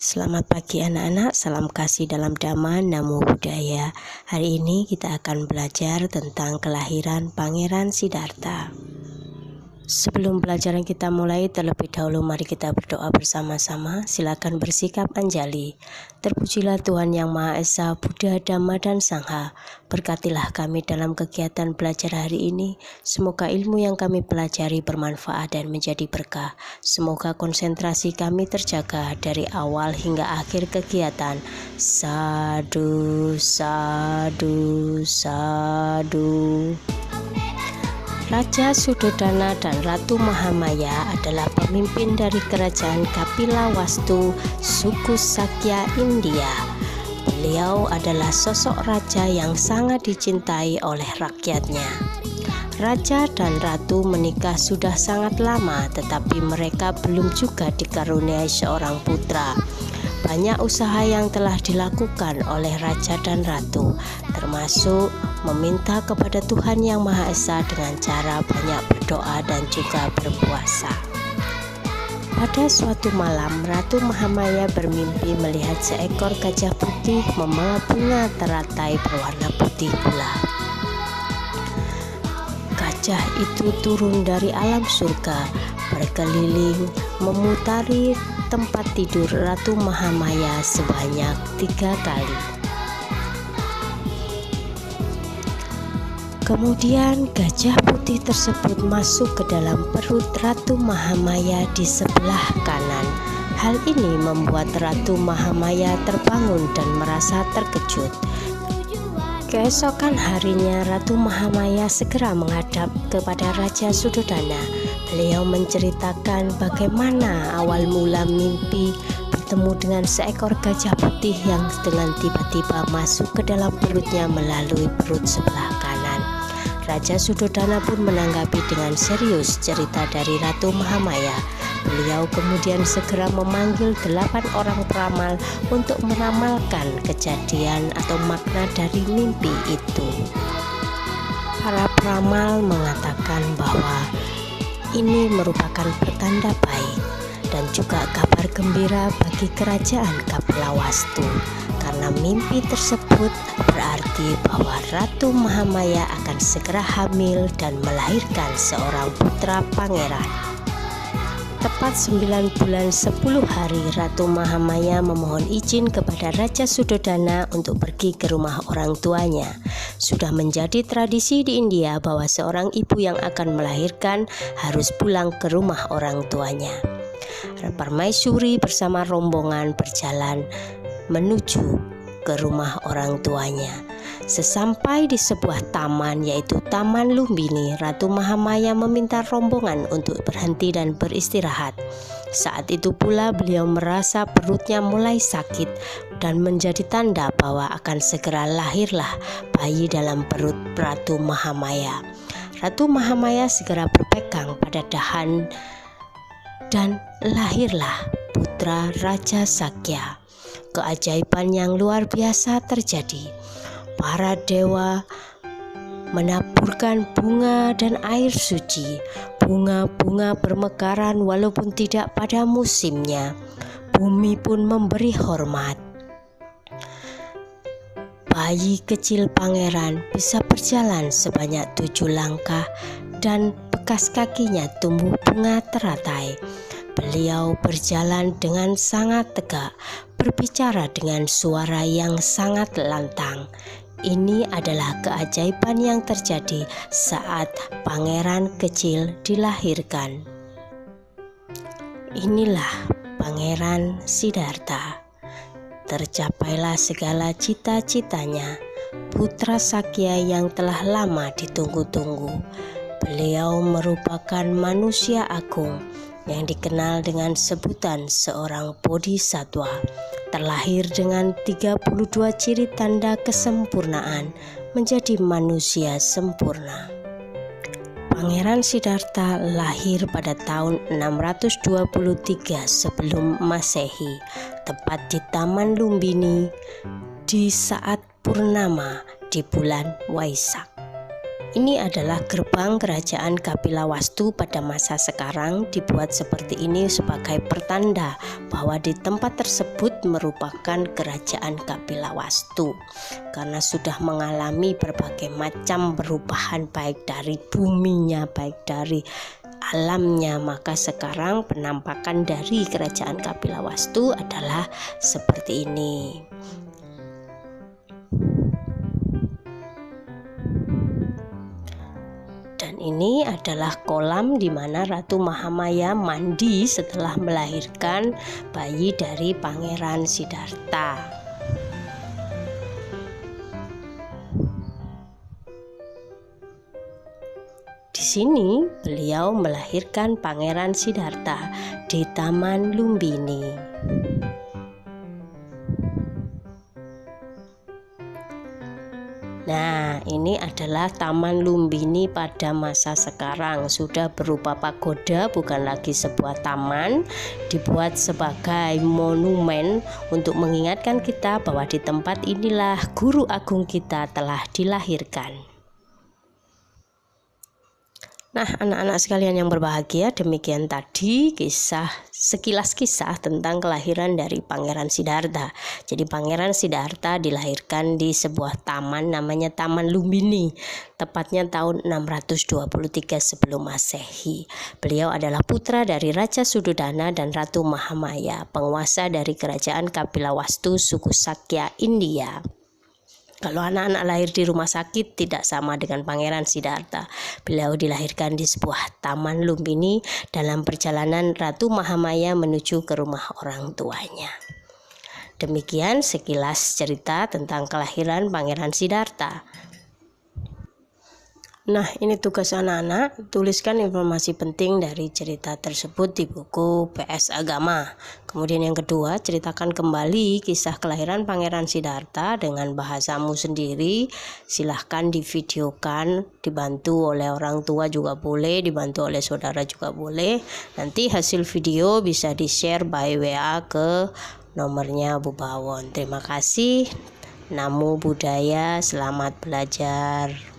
Selamat pagi anak-anak, salam kasih dalam dhamma, namo buddhaya. Hari ini kita akan belajar tentang kelahiran Pangeran Siddhartha. Sebelum pelajaran kita mulai, terlebih dahulu mari kita berdoa bersama-sama. Silakan bersikap anjali. Terpujilah Tuhan Yang Maha Esa, Buddha, Dhamma, dan Sangha. Berkatilah kami dalam kegiatan belajar hari ini. Semoga ilmu yang kami pelajari bermanfaat dan menjadi berkah. Semoga konsentrasi kami terjaga dari awal hingga akhir kegiatan. Sadu, sadu, sadu. Raja Suddhodana dan Ratu Mahamaya adalah pemimpin dari kerajaan Kapilavastu, suku Sakya, India. Beliau adalah sosok raja yang sangat dicintai oleh rakyatnya. Raja dan ratu menikah sudah sangat lama, tetapi mereka belum juga dikaruniai seorang putra. Banyak usaha yang telah dilakukan oleh raja dan ratu, termasuk meminta kepada Tuhan Yang Maha Esa dengan cara banyak berdoa dan juga berpuasa. Pada suatu malam, Ratu Mahamaya bermimpi melihat seekor gajah putih membawa bunga teratai berwarna putih pula. Gajah itu turun dari alam surga, berkeliling memutari tempat tidur Ratu Mahamaya sebanyak 3 kali. Kemudian gajah putih tersebut masuk ke dalam perut Ratu Mahamaya di sebelah kanan. Hal ini membuat Ratu Mahamaya terbangun dan merasa terkejut. Keesokan harinya Ratu Mahamaya segera menghadap kepada Raja Suddhodana. Beliau menceritakan bagaimana awal mula mimpi bertemu dengan seekor gajah putih yang dengan tiba-tiba masuk ke dalam perutnya melalui perut sebelah kanan. Raja Suddhodana pun menanggapi dengan serius cerita dari Ratu Mahamaya. Beliau kemudian segera memanggil 8 orang peramal untuk meramalkan kejadian atau makna dari mimpi itu. Para peramal mengatakan bahwa ini merupakan pertanda baik dan juga kabar gembira bagi kerajaan Kapilavastu, karena mimpi tersebut berarti bahwa Ratu Mahamaya akan segera hamil dan melahirkan seorang putra pangeran. Tepat 9 bulan 10 hari, Ratu Mahamaya memohon izin kepada Raja Suddhodana untuk pergi ke rumah orang tuanya. Sudah menjadi tradisi di India bahwa seorang ibu yang akan melahirkan harus pulang ke rumah orang tuanya. Permaisuri bersama rombongan berjalan menuju ke rumah orang tuanya. Sesampai di sebuah taman, yaitu Taman Lumbini, Ratu Mahamaya meminta rombongan untuk berhenti dan beristirahat. Saat itu pula beliau merasa perutnya mulai sakit dan menjadi tanda bahwa akan segera lahirlah bayi dalam perut Ratu Mahamaya. Ratu Mahamaya segera berpegang pada dahan dan lahirlah putra Raja Sakya. Keajaiban yang luar biasa terjadi. Para dewa menaburkan bunga dan air suci. Bunga-bunga bermekaran walaupun tidak pada musimnya. Bumi pun memberi hormat. Bayi kecil pangeran bisa berjalan sebanyak 7 langkah dan bekas kakinya tumbuh bunga teratai. Beliau berjalan dengan sangat tegak, berbicara dengan suara yang sangat lantang. Ini adalah keajaiban yang terjadi saat pangeran kecil dilahirkan. Inilah Pangeran Siddhartha. Tercapailah segala cita-citanya, putra Sakya yang telah lama ditunggu-tunggu. Beliau merupakan manusia agung yang dikenal dengan sebutan seorang bodhisattva, terlahir dengan 32 ciri tanda kesempurnaan, menjadi manusia sempurna. Pangeran Siddhartha lahir pada tahun 623 sebelum Masehi, tepat di Taman Lumbini di saat purnama di bulan Waisak. Ini adalah gerbang kerajaan Kapilawastu pada masa sekarang, dibuat seperti ini sebagai pertanda bahwa di tempat tersebut merupakan kerajaan Kapilawastu, karena sudah mengalami berbagai macam perubahan baik dari buminya, baik dari alamnya. Maka sekarang penampakan dari kerajaan Kapilawastu adalah seperti ini. Dan ini adalah kolam di mana Ratu Mahamaya mandi setelah melahirkan bayi dari Pangeran Siddhartha. Di sini beliau melahirkan Pangeran Siddhartha di Taman Lumbini. Nah, ini adalah Taman Lumbini pada masa sekarang, sudah berupa pagoda, bukan lagi sebuah taman, dibuat sebagai monumen untuk mengingatkan kita bahwa di tempat inilah guru agung kita telah dilahirkan. Nah, anak-anak sekalian yang berbahagia, demikian tadi sekilas kisah tentang kelahiran dari Pangeran Siddhartha. Jadi Pangeran Siddhartha dilahirkan di sebuah taman namanya Taman Lumbini, tepatnya tahun 623 sebelum Masehi. Beliau adalah putra dari Raja Sudodana dan Ratu Mahamaya, penguasa dari kerajaan Kapilawastu suku Sakya India. Kalau anak-anak lahir di rumah sakit tidak sama dengan Pangeran Siddhartha. Beliau dilahirkan di sebuah taman Lumbini dalam perjalanan Ratu Mahamaya menuju ke rumah orang tuanya. Demikian sekilas cerita tentang kelahiran Pangeran Siddhartha. Nah, ini tugas anak-anak, tuliskan informasi penting dari cerita tersebut di buku PS Agama. Kemudian yang kedua, ceritakan kembali kisah kelahiran Pangeran Siddhartha dengan bahasamu sendiri. Silahkan divideokan, dibantu oleh orang tua juga boleh, dibantu oleh saudara juga boleh. Nanti hasil video bisa di-share by WA ke nomornya Bu Bawon. Terima kasih. Namo Buddhaya, selamat belajar.